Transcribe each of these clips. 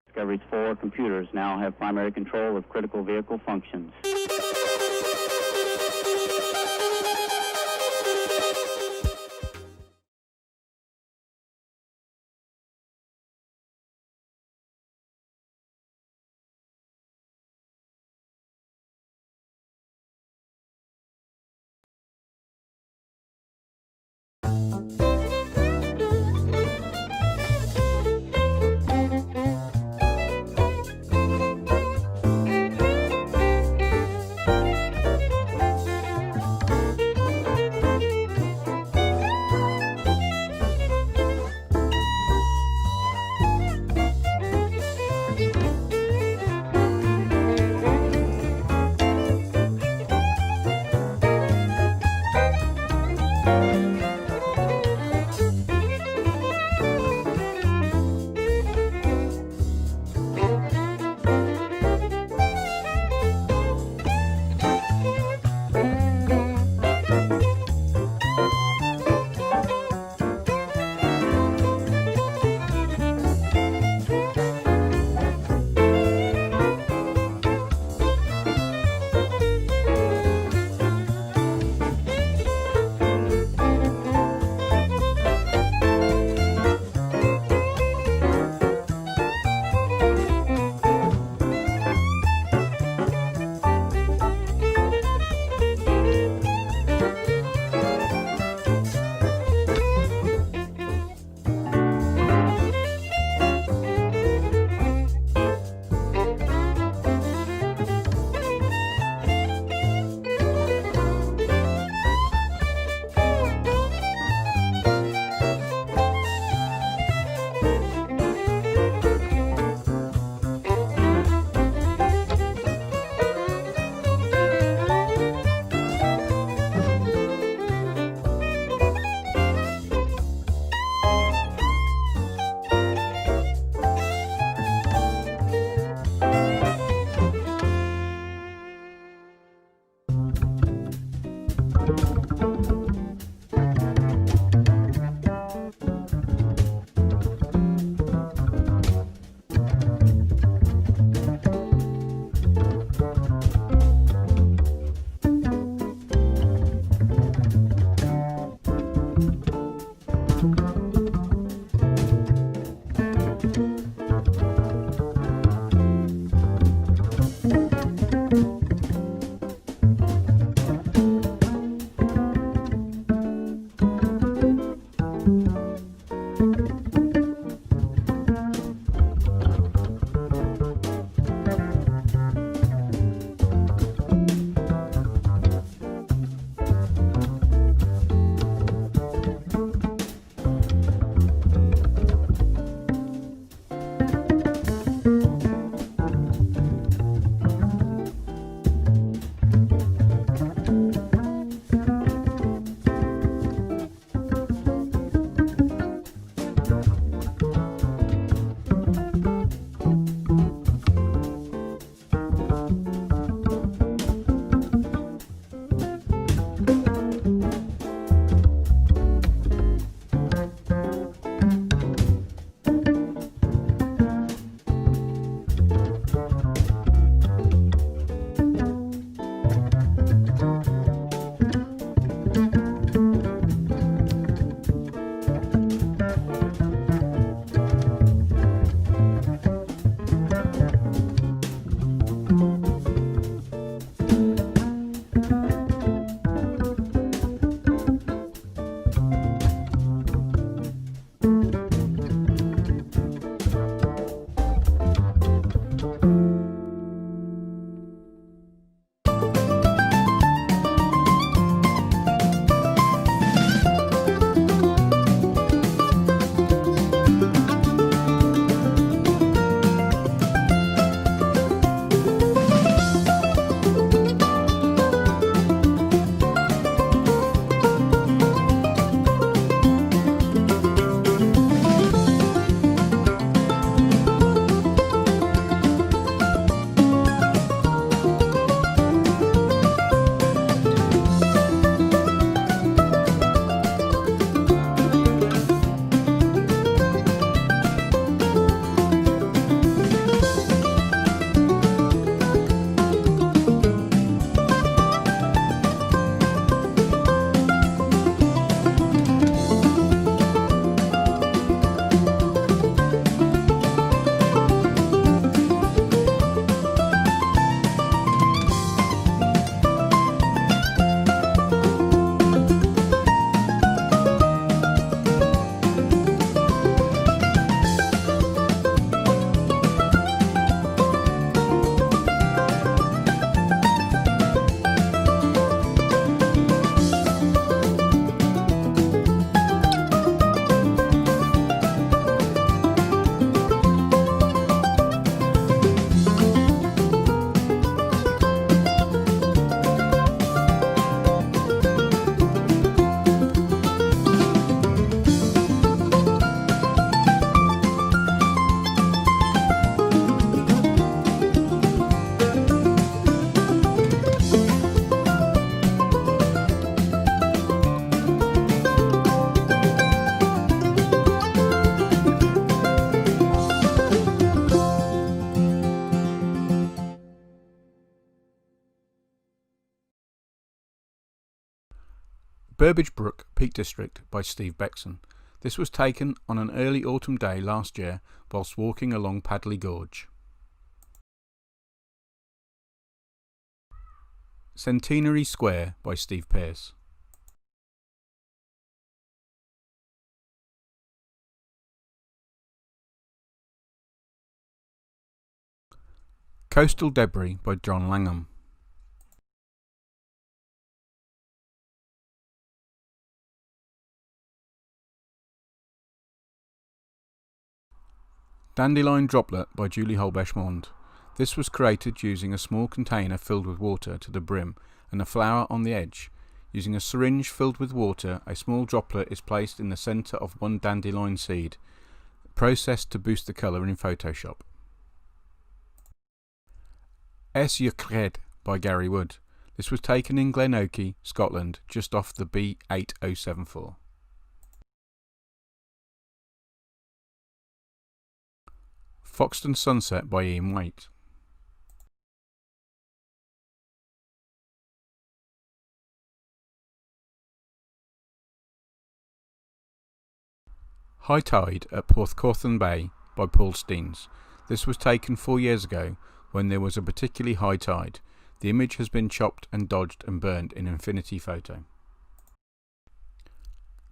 Discovery's 4 computers now have primary control of critical vehicle functions. Burbage Brook, Peak District by Steve Beckson. This was taken on an early autumn day last year whilst walking along Padley Gorge. Centenary Square by Steve Pearce. Coastal Debris by John Langham. Dandelion Droplet by Julie Holbesch-Mond. This was created using a small container filled with water to the brim and a flower on the edge. Using a syringe filled with water, a small droplet is placed in the centre of one dandelion seed, processed to boost the colour in Photoshop. Es Yrcred by Gary Wood. This was taken in Glenorchy, Scotland, just off the B8074. Foxton Sunset by Ian Waite. High Tide at Porthcurno Bay by Paul Steens. This was taken 4 years ago when there was a particularly high tide. The image has been chopped and dodged and burned in Infinity Photo.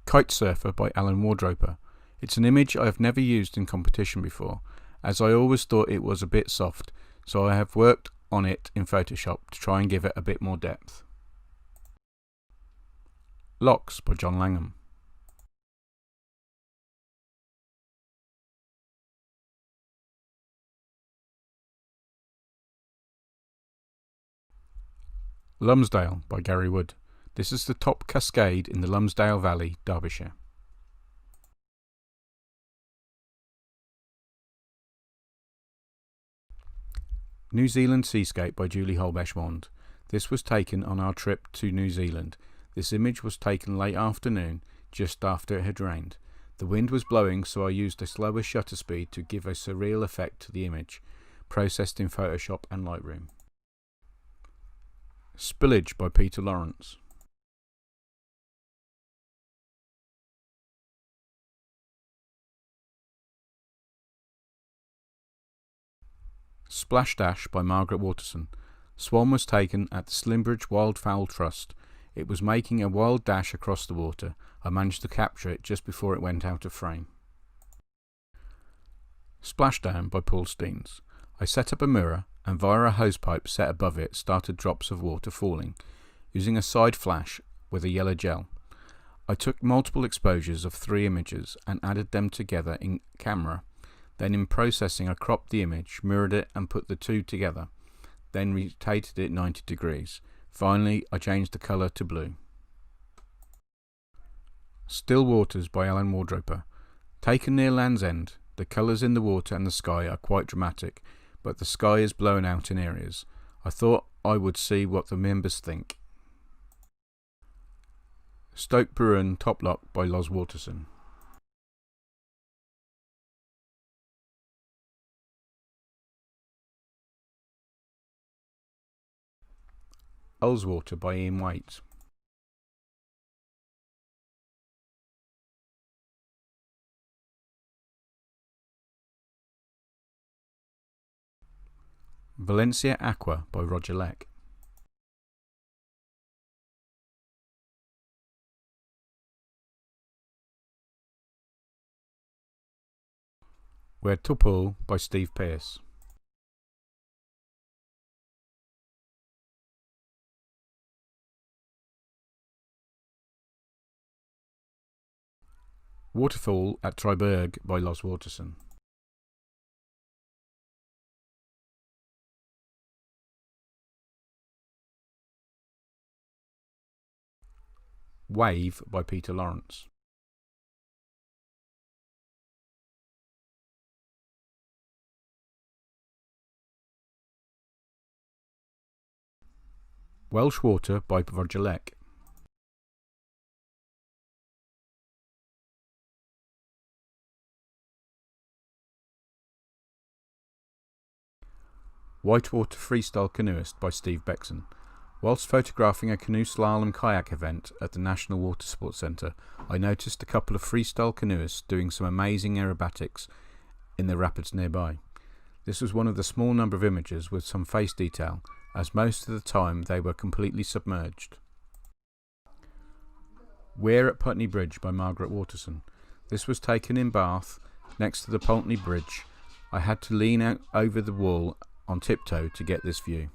Kite Surfer by Alan Wardroper. It's an image I have never used in competition before, as I always thought it was a bit soft, so I have worked on it in Photoshop to try and give it a bit more depth. Locks by John Langham. Lumsdale by Gary Wood. This is the top cascade in the Lumsdale Valley, Derbyshire. New Zealand Seascape by Julie Holbesch-Mond. This was taken on our trip to New Zealand. This image was taken late afternoon, just after it had rained. The wind was blowing, so I used a slower shutter speed to give a surreal effect to the image, processed in Photoshop and Lightroom. Spillage by Peter Lawrence. Splash Dash by Margaret Waterson. Swan was taken at the Slimbridge Wildfowl Trust. It was making a wild dash across the water. I managed to capture it just before it went out of frame. Splashdown by Paul Steens. I set up a mirror and via a hosepipe set above it started drops of water falling, using a side flash with a yellow gel. I took multiple exposures of 3 images and added them together in camera. Then in processing I cropped the image, mirrored it and put the 2 together. Then rotated it 90 degrees. Finally I changed the colour to blue. Still Waters by Alan Wardroper. Taken near Land's End, the colours in the water and the sky are quite dramatic, but the sky is blown out in areas. I thought I would see what the members think. Stoke Bruin Top Lock by Los Waterson. Ullswater by Ian Waite. Valencia Aqua by Roger Leck. Where Tupul by Steve Pearce. Waterfall at Triberg by Los Waterson. Wave by Peter Lawrence. Welsh Water by Roger Leck. Whitewater Freestyle Canoeist by Steve Beckson. Whilst photographing a canoe slalom kayak event at the National Water Sports Centre, I noticed a couple of freestyle canoeists doing some amazing aerobatics in the rapids nearby. This was one of the small number of images with some face detail, as most of the time they were completely submerged. We're at Putney Bridge by Margaret Waterson. This was taken in Bath, next to the Putney Bridge. I had to lean out over the wall on tiptoe to get this view.